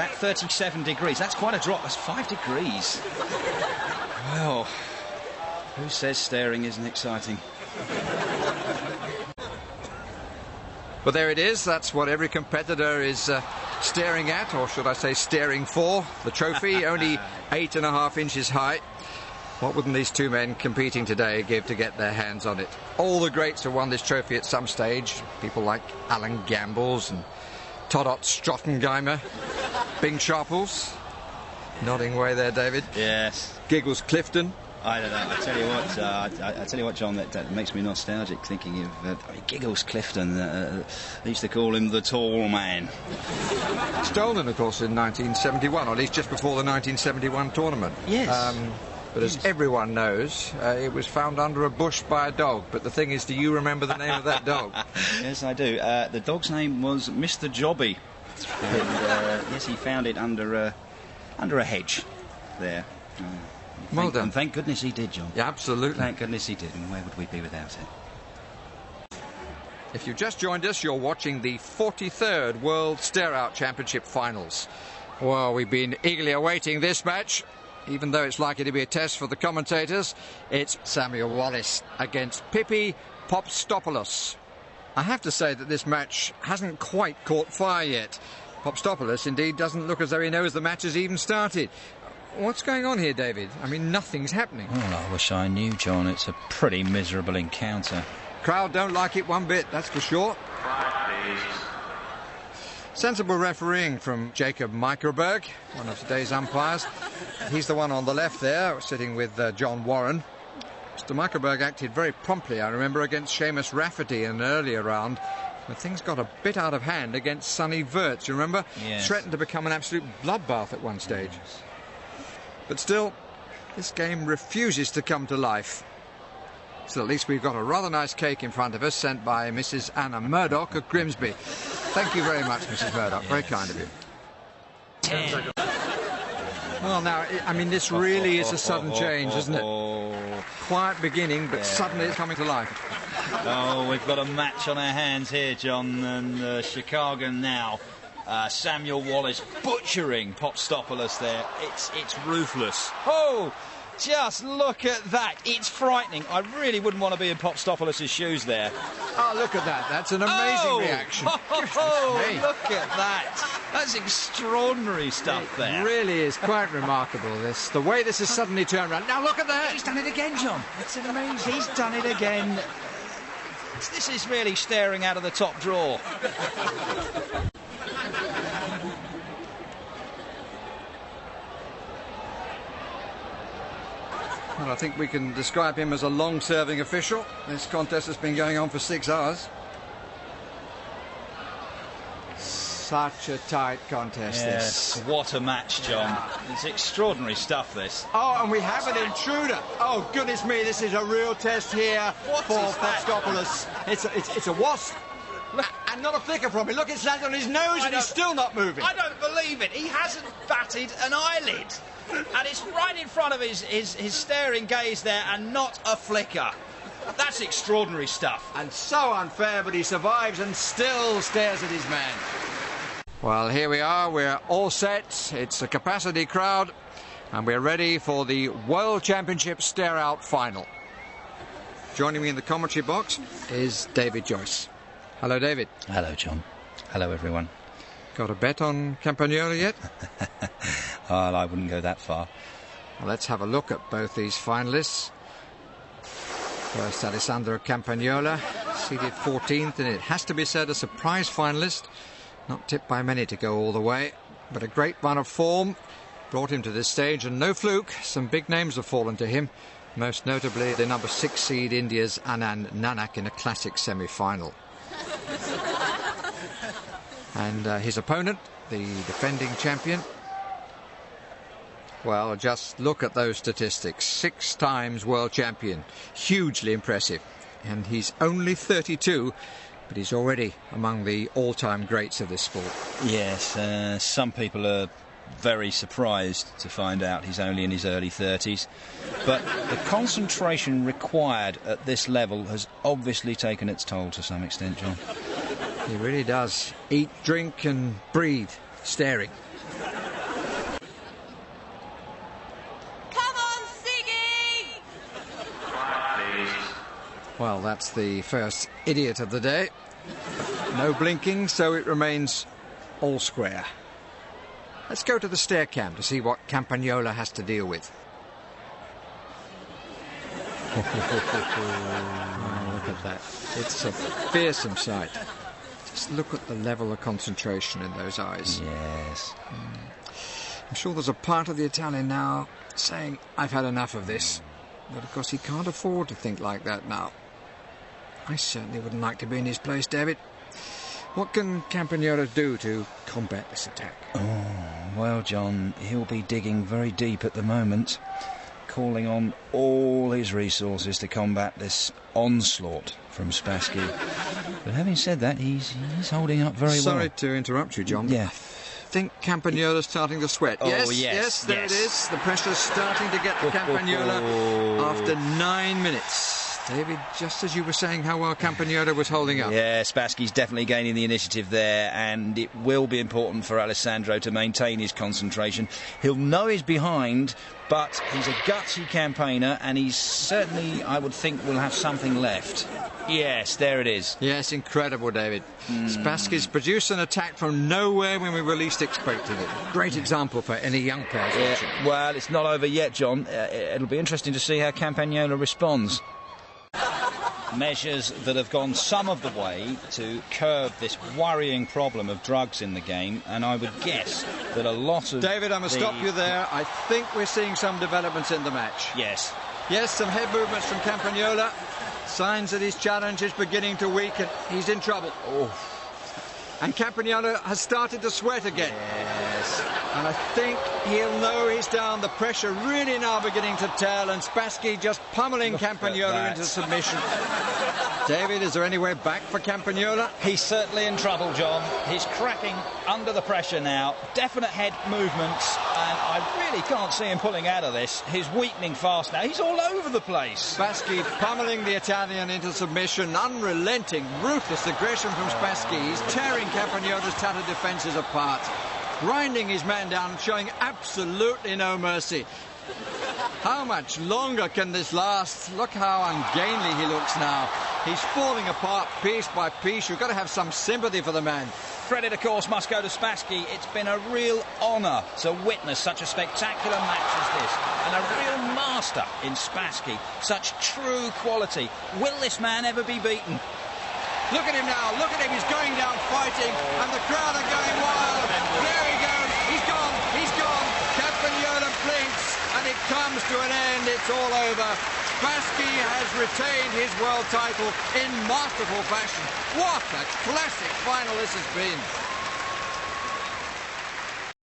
At 37 degrees, that's quite a drop. That's 5 degrees. Well, who says staring isn't exciting? Well, there it is. That's what every competitor is staring at, or should I say staring for. The trophy, only 8.5 inches high. What wouldn't these two men competing today give to get their hands on it? All the greats have won this trophy at some stage. People like Alan Gambles and Toddot Strottengeimer, Bing Sharples, nodding away there, David. Yes. Giggles Clifton. I don't know. I tell you what, John. That makes me nostalgic thinking of Giggles Clifton. They used to call him the tall man. Stolen, of course, in 1971, or at least just before the 1971 tournament. Yes. But as everyone knows, it was found under a bush by a dog. But the thing is, do you remember the name of that dog? Yes, I do. The dog's name was Mr. Jobby. And, yes, he found it under a hedge there. Well done. And thank goodness he did, John. Yeah, absolutely. Thank goodness he did. And where would we be without it? If you've just joined us, you're watching the 43rd World Stare-Out Championship Finals. Well, we've been eagerly awaiting this match. Even though it's likely to be a test for the commentators, it's Samuel Wallace against Pippi Popstopoulos. I have to say that this match hasn't quite caught fire yet. Popstopoulos, indeed, doesn't look as though he knows the match has even started. What's going on here, David? I mean, nothing's happening. Well, I wish I knew, John. It's a pretty miserable encounter. Crowd don't like it one bit, that's for sure. Sensible refereeing from Jacob Meikerberg, one of today's umpires. He's the one on the left there, sitting with John Warren. Mr. Meikerberg acted very promptly, I remember, against Seamus Rafferty in an earlier round, when things got a bit out of hand against Sonny Wirtz, you remember? Yes. Threatened to become an absolute bloodbath at one stage. Yes. But still, this game refuses to come to life. So at least we've got a rather nice cake in front of us, sent by Mrs. Anna Murdoch of Grimsby. Thank you very much, Mrs. Murdoch. Yes. Very kind of you. 10. Well, now, I mean, this really is a sudden change, isn't it? Quiet beginning, but suddenly it's coming to life. Oh, we've got a match on our hands here, John, and Chicago now. Samuel Wallace butchering Popstopoulos there. It's ruthless. Oh! Just look at that. It's frightening. I really wouldn't want to be in Popstopoulos' shoes there. Oh, look at that. That's an amazing reaction. Oh, look at that. That's extraordinary stuff there. It really is quite remarkable, this. The way this has suddenly turned around. Now, look at that. He's done it again, John. It's amazing. He's done it again. This is really staring out of the top drawer. Well, I think we can describe him as a long-serving official. This contest has been going on for 6 hours. Such a tight contest, yes, this. What a match, John. It's extraordinary stuff, this. Oh, and we have an intruder. Oh, goodness me, this is a real test here for Popstopoulos. It's a wasp. And not a flicker from it. Look, it's landed on his nose and he's still not moving. I don't believe it. He hasn't batted an eyelid. And it's right in front of his staring gaze there, and not a flicker. That's extraordinary stuff. And so unfair, but he survives and still stares at his man. Well, here we are. We're all set. It's a capacity crowd, and we're ready for the World Championship Stare-Out Final. Joining me in the commentary box is David Joyce. Hello, David. Hello, John. Hello, everyone. Got a bet on Campagnola yet? Well, I wouldn't go that far. Well, let's have a look at both these finalists. First, Alessandro Campagnola, seeded 14th, and it has to be said a surprise finalist. Not tipped by many to go all the way, but a great run of form brought him to this stage, and no fluke. Some big names have fallen to him, most notably the number 6 seed India's Anand Nanak in a classic semi-final. And his opponent, the defending champion, well, just look at those statistics. 6 times world champion. Hugely impressive. And he's only 32, but he's already among the all-time greats of this sport. Yes, some people are very surprised to find out he's only in his early 30s. But the concentration required at this level has obviously taken its toll to some extent, John. He really does. Eat, drink and breathe staring. Well, that's the first idiot of the day. No blinking, so it remains all square. Let's go to the stair cam to see what Campagnola has to deal with. Oh, look at that. It's a fearsome sight. Just look at the level of concentration in those eyes. Yes. I'm sure there's a part of the Italian now saying, I've had enough of this. But of course he can't afford to think like that now. I certainly wouldn't like to be in his place, David. What can Campagnola do to combat this attack? Oh, well, John, he'll be digging very deep at the moment, calling on all his resources to combat this onslaught from Spassky. But having said that, he's holding up very well. Sorry to interrupt you, John. Yeah. I think Campagnola's starting to sweat. Oh, Yes, there it is. The pressure's starting to get to Campagnola after 9 minutes. David, just as you were saying how well Campagnola was holding up. Yeah, Spassky's definitely gaining the initiative there, and it will be important for Alessandro to maintain his concentration. He'll know he's behind, but he's a gutsy campaigner, and he's certainly, I would think, will have something left. Yes, there it is. Yes, incredible, David. Spassky's produced an attack from nowhere when we were least expecting it. Great example for any young players watching. Well, it's not over yet, John. It'll be interesting to see how Campagnola responds. Measures that have gone some of the way to curb this worrying problem of drugs in the game, and I would guess that a lot of... David, I must stop you there. I think we're seeing some developments in the match. Yes. Yes, some head movements from Campagnola. Signs that his challenge is beginning to weaken. He's in trouble. Oh. And Campagnola has started to sweat again. Yes. And I think he'll know he's down. The pressure really now beginning to tell, and Spassky just pummeling Campagnola into submission. David, is there any way back for Campagnola? He's certainly in trouble, John. He's cracking under the pressure now. Definite head movements, and I really can't see him pulling out of this. He's weakening fast now. He's all over the place. Spassky pummeling the Italian into submission. Unrelenting, ruthless aggression from Spassky. He's tearing Campagnola's tattered defences apart. Grinding his man down, showing absolutely no mercy. How much longer can this last? Look how ungainly he looks now. He's falling apart piece by piece. You've got to have some sympathy for the man. Credit, of course, must go to Spassky. It's been a real honour to witness such a spectacular match as this, and a real master in Spassky. Such true quality. Will this man ever be beaten? Look at him now, look at him, he's going down fighting, and the crowd are going wild. There he goes, he's gone. Campagnola blinks, and it comes to an end, it's all over. Spassky has retained his world title in masterful fashion. What a classic final this has been.